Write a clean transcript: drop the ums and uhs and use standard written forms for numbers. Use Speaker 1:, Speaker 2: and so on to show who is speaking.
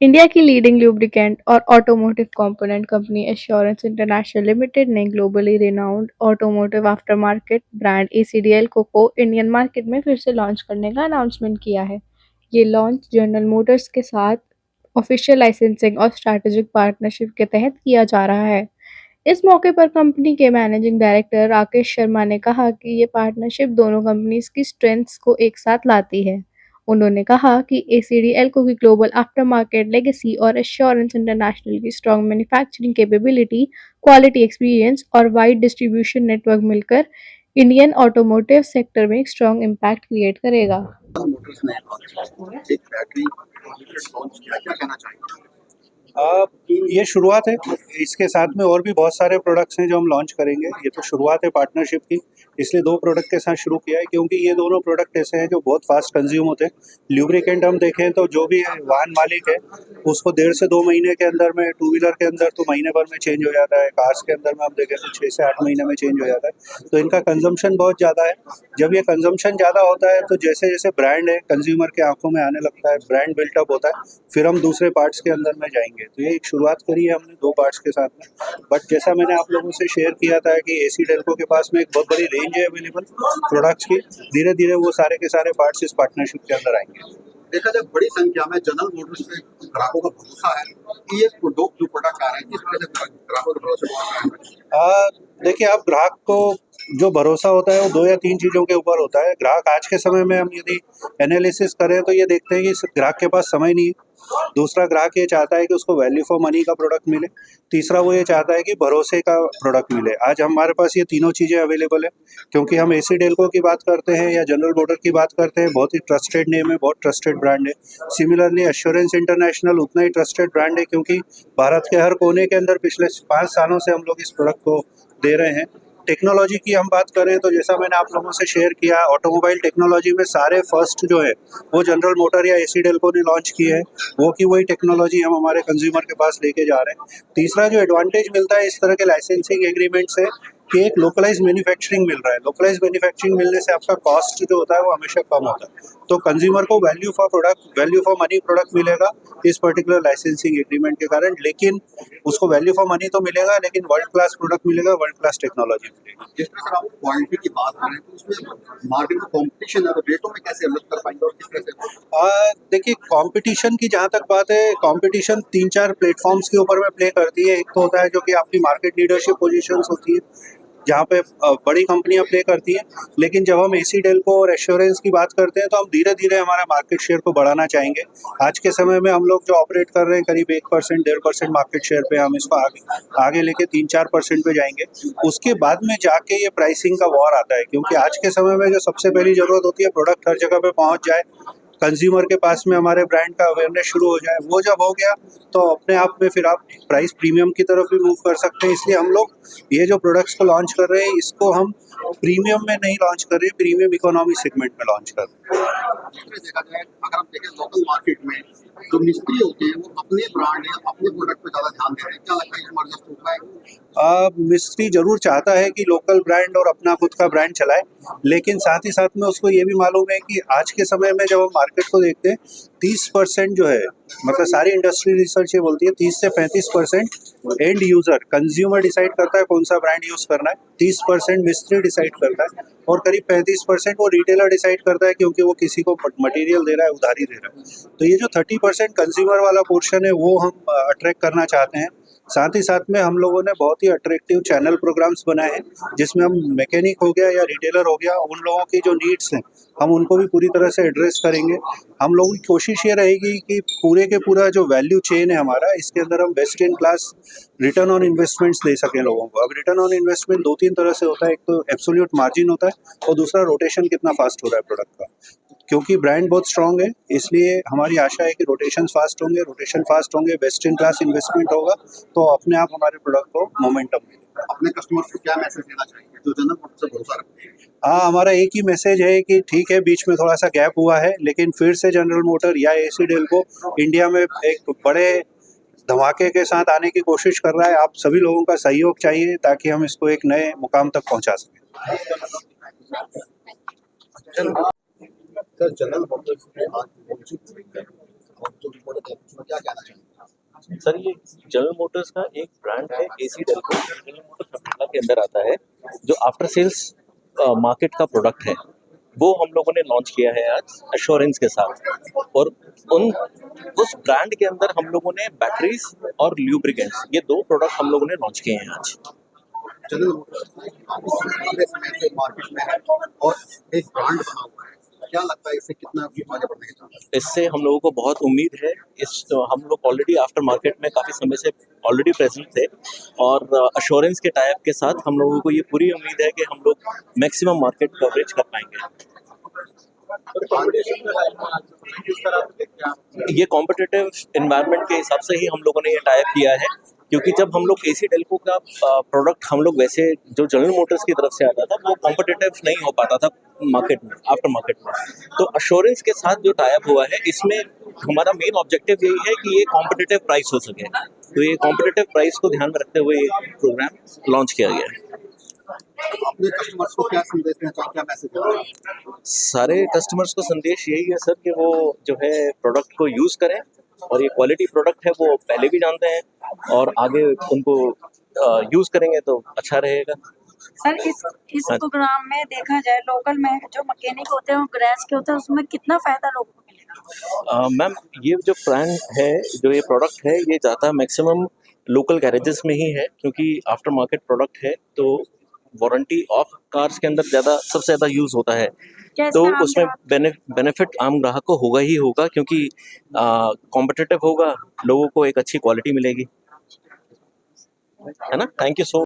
Speaker 1: India की leading lubricant और automotive component company assurance international limited ने globally renowned automotive aftermarket brand ACDL को Indian market में फिर से लॉन्च करने का अनाउंसमेंट किया है। ये लॉन्च जनरल मोटर्स के साथ ऑफिशियल लाइसेंसिंग और स्ट्रैटेजिक पार्टनरशिप के तहत किया जा रहा है। इस मौके पर कंपनी के मैनेजिंग डायरेक्टर राकेश शर्मा ने कहा कि ये पार्टनरशिप दोनों कंपनीज की स्ट्रेंथ्स को एक साथ लाती है। उन्होंने कहा कि एसीडीएल को की ग्लोबल आफ्टर मार्केट लेगेसी और एश्योरेंस इंटरनेशनल की strong manufacturing capability, quality experience और वाइड डिस्ट्रीब्यूशन नेटवर्क मिलकर इंडियन ऑटोमोटिव सेक्टर में एक स्ट्रॉन्ग इम्पैक्ट क्रिएट करेगा।
Speaker 2: मोटर्स ने एक बैटरी लॉन्च किया, क्या कहना चाहेंगे?
Speaker 3: ये शुरुआत है। इसके साथ में और भी बहुत सारे प्रोडक्ट्स हैं जो हम लॉन्च करेंगे। ये तो शुरुआत है पार्टनरशिप की, इसलिए दो प्रोडक्ट के साथ शुरू किया है क्योंकि ये दोनों प्रोडक्ट ऐसे हैं जो बहुत फास्ट कंज्यूम होते हैं। ल्यूब्रिकेंट हम देखें तो जो भी वाहन मालिक है उसको 1.5 से 2 महीने के अंदर में, टू व्हीलर के अंदर तो महीने भर में चेंज हो जाता है, कार्स के अंदर में हम देखें तो 6 से 8 महीने में चेंज हो जाता है। तो इनका कंजम्पशन बहुत ज़्यादा है। जब ये कंजम्पशन ज़्यादा होता है तो जैसे जैसे ब्रांड है कंज्यूमर के आंखों में आने लगता है, ब्रांड बिल्टअप होता है, फिर हम दूसरे पार्ट्स के अंदर में जाएंगे। तो ये एक शुरुआत करी है हमने दो पार्ट्स के साथ में। बट जैसा मैंने आप लोगों से शेयर किया था कि एसी डेल्को के पास में एक बहुत बड़ी रेंज है अवेलेबल प्रोडक्ट्स की। धीरे धीरे वो सारे के सारे पार्ट्स इस पार्टनरशिप के अंदर आएंगे।
Speaker 2: देखा जाए बड़ी संख्या में जनरल मोटर्स पे ग्राहकों का भरोसा है कि ये जो प्रोडक्ट आ रहे हैं, किस वजह से ग्राहकों का भरोसा बढ़ रहा है?
Speaker 3: देखिए, आप ग्राहक को जो भरोसा होता है वो 2 या 3 चीज़ों के ऊपर होता है। ग्राहक आज के समय में हम यदि एनालिसिस करें तो ये देखते हैं कि इस ग्राहक के पास समय नहीं है। दूसरा, ग्राहक ये चाहता है कि उसको वैल्यू फॉर मनी का प्रोडक्ट मिले। तीसरा, वो ये चाहता है कि भरोसे का प्रोडक्ट मिले। आज हमारे पास ये तीनों चीज़ें अवेलेबल है क्योंकि हम एसी डेल्को की बात करते हैं या जनरल मोटर की बात करते हैं, बहुत ही ट्रस्टेड नेम है, बहुत ट्रस्टेड ब्रांड है। सिमिलरली एश्योरेंस इंटरनेशनल उतना ही ट्रस्टेड ब्रांड है क्योंकि भारत के हर कोने के अंदर पिछले 5 सालों से हम लोग इस प्रोडक्ट को दे रहे हैं। टेक्नोलॉजी की हम बात करें तो जैसा मैंने आप लोगों से शेयर किया, ऑटोमोबाइल टेक्नोलॉजी में सारे फर्स्ट जो है वो जनरल मोटर या एसी डेल्को ने लॉन्च की है। वो की वही टेक्नोलॉजी हम हमारे कंज्यूमर के पास लेके जा रहे हैं। तीसरा जो एडवांटेज मिलता है इस तरह के लाइसेंसिंग एग्रीमेंट से कि एक लोकलाइज मैन्युफैक्चरिंग मिल रहा है। लोकलाइज मैन्युफैक्चरिंग मिलने से आपका कॉस्ट जो होता है वो हमेशा कम होता है। तो कंज्यूमर को value for product, value for money product मिलेगा इस पर्टिकुलर लाइसेंसिंग एग्रीमेंट के कारण। लेकिन उसको वैल्यू फॉर मनी तो मिलेगा, लेकिन वर्ल्ड क्लास प्रोडक्ट मिलेगा, वर्ल्ड क्लास टेक्नोलॉजी मिलेगी।
Speaker 2: जिस तरह से आप क्वालिटी की बात करें तो उसमें मार्केट में कॉम्पिटिशन है, तो रेटों में कैसे अलग कर पाएंगे और किस तरह से?
Speaker 3: देखिए, कंपटीशन की जहाँ तक बात है, कंपटीशन 3-4 प्लेटफॉर्म्स के ऊपर में प्ले करती है। एक तो होता है जो कि आपकी मार्केट लीडरशिप पोजीशंस होती है जहाँ पे बड़ी कंपनियां प्ले करती हैं। लेकिन जब हम एसी डेल्को और एश्योरेंस की बात करते हैं तो हम धीरे धीरे हमारा मार्केट शेयर को बढ़ाना चाहेंगे। आज के समय में हम लोग जो ऑपरेट कर रहे हैं करीब 1%, 1.5% मार्केट शेयर पे, हम इसको आगे आगे लेके 3-4% पे जाएंगे। उसके बाद में जाके ये प्राइसिंग का वॉर आता है क्योंकि आज के समय में जो सबसे पहली जरूरत होती है प्रोडक्ट हर जगह पे पहुंच जाए, कंज्यूमर के पास में हमारे ब्रांड का अवेयरनेस शुरू हो जाए। वो जब हो गया तो अपने आप में फिर आप प्राइस प्रीमियम की तरफ भी मूव कर सकते हैं। इसलिए हम लोग ये जो प्रोडक्ट्स को लॉन्च कर रहे हैं इसको हम प्रीमियम में नहीं लॉन्च कर रहे, प्रीमियम इकोनॉमी सेगमेंट में लॉन्च कर रहे हैं।
Speaker 2: जिसमें देखा जाए अगर हम देखें लोकल मार्केट में जो मिस्त्री होते हैं वो अपने ब्रांड या अपने प्रोडक्ट पे ज्यादा ध्यान देते हैं, क्या लगता है इस मर्ज हो पाएगा?
Speaker 3: मिस्त्री जरूर चाहता है कि लोकल ब्रांड और अपना खुद का ब्रांड चलाए, लेकिन साथ ही साथ में उसको ये भी मालूम है कि आज के समय में जब हम मार्केट को देखते हैं 30% जो है, मतलब सारी इंडस्ट्री रिसर्च ये बोलती है 30 से 35% एंड यूजर कंज्यूमर डिसाइड करता है कौन सा ब्रांड यूज करना है, 30% मिस्त्री डिसाइड करता है और करीब 35% वो रिटेलर डिसाइड करता है क्योंकि वो किसी को मटेरियल दे रहा है, उधारी दे रहा है। तो ये जो 30% कंज्यूमर वाला पोर्शन है वो हम अट्रैक्ट करना चाहते हैं। साथ ही साथ में हम लोगों ने बहुत ही अट्रैक्टिव चैनल प्रोग्राम्स बनाए हैं जिसमें हम मैकेनिक हो गया या रिटेलर हो गया, उन लोगों की जो नीड्स हैं हम उनको भी पूरी तरह से एड्रेस करेंगे। हम लोगों की कोशिश ये रहेगी कि पूरे के पूरा जो वैल्यू चेन है हमारा, इसके अंदर हम best in class return on investments दे सकें लोगों को। अब रिटर्न ऑन इन्वेस्टमेंट 2-3 तरह से होता है, एक तो एब्सोल्यूट मार्जिन होता है और दूसरा रोटेशन कितना फास्ट हो रहा है प्रोडक्ट का। क्योंकि ब्रांड बहुत स्ट्रांग है इसलिए हमारी आशा है कि रोटेशन फास्ट होंगे, बेस्ट इन क्लास इन्वेस्टमेंट होगा तो अपने आप हमारे प्रोडक्ट को मोमेंटम मिलेगा।
Speaker 2: अपने कस्टमर्स को क्या मैसेज देना चाहेंगे जो जनरल मोटर से भरोसा रखते हैं?
Speaker 3: हाँ, हमारा एक ही मैसेज है कि ठीक है बीच में थोड़ा सा गैप हुआ है, लेकिन फिर से जनरल मोटर या एसी डेल्को इंडिया में एक बड़े धमाके के साथ आने की कोशिश कर रहा है। आप सभी लोगों का सहयोग चाहिए ताकि हम इसको एक नए मुकाम तक पहुंचा सकें।
Speaker 2: सर जनरल मोटर्स ने आज लॉन्चिंग हुई है, और जो रिपोर्ट है उसमें क्या कहना चाहिए?
Speaker 4: सर ये जनरल मोटर्स का एक ब्रांड है AC Delco, general Motors umbrella के अंदर आता है, जो आफ्टर सेल्स मार्केट का प्रोडक्ट है, वो हम लोगों ने लॉन्च किया है आज एश्योरेंस के साथ। और उस ब्रांड के अंदर हम लोगों ने बैटरीज और ल्यूब्रिकेंट्स, ये 2 प्रोडक्ट हम लोगों ने लॉन्च किए हैं आज।
Speaker 2: जनरल मोटर्स लंबे समय से मार्केट में है और एक ब्रांड बना हुआ है, क्या लगता है इससे कितना आगे बढ़ने के चांस है?
Speaker 4: इससे हम लोगों को बहुत उम्मीद है। हम लोग ऑलरेडी आफ्टर मार्केट में काफ़ी समय से ऑलरेडी प्रेजेंट थे, और अश्योरेंस के टाइप के साथ हम लोगों को ये पूरी उम्मीद है कि हम लोग मैक्सिमम मार्केट कवरेज कर पाएंगे। ये कॉम्पिटिटिव एनवायरनमेंट के हिसाब से ही हम लोगों ने ये टाइप किया है, क्योंकि जब हम लोग एसी डेल्को का प्रोडक्ट हम लोग वैसे जो जनरल मोटर्स की तरफ से आता था वो कॉम्पिटिटिव नहीं हो पाता था मार्केट में, आफ्टर मार्केट में। तो अश्योरेंस के साथ जो टाइप हुआ है, इसमें हमारा मेन ऑब्जेक्टिव यही है कि ये कॉम्पिटिटिव प्राइस हो सके। तो ये कॉम्पिटिटिव प्राइस को ध्यान में रखते हुए ये प्रोग्राम लॉन्च किया गया है।
Speaker 2: अपने कस्टमर्स को क्या संदेश देना चाहिए, क्या मैसेज देना चाहिए?
Speaker 4: सारे कस्टमर्स को संदेश यही है सर कि वो जो है प्रोडक्ट को यूज़ करें, और ये क्वालिटी प्रोडक्ट है वो पहले भी जानते हैं, और आगे उनको यूज़ करेंगे तो अच्छा रहेगा।
Speaker 5: सर इस प्रोग्राम में देखा जाए लोकल में जो मैकेनिक होते हैं और गैरेज के होते हैं, उसमें कितना फायदा लोगों को मिलेगा?
Speaker 4: मैम ये जो ब्रांड है, जो ये प्रोडक्ट है, ये ज़्यादा मैक्सिमम लोकल गैरेजेस में ही है, क्योंकि आफ्टर मार्केट प्रोडक्ट है तो वारंटी ऑफ कार्स के अंदर सबसे ज़्यादा यूज़ होता है। तो
Speaker 5: आम
Speaker 4: उसमें
Speaker 5: ग्राहक-
Speaker 4: बेनिफिट आम ग्राहक को होगा ही होगा, क्योंकि कॉम्पिटिटिव होगा, लोगों को एक अच्छी क्वालिटी मिलेगी, है ना। Thank you so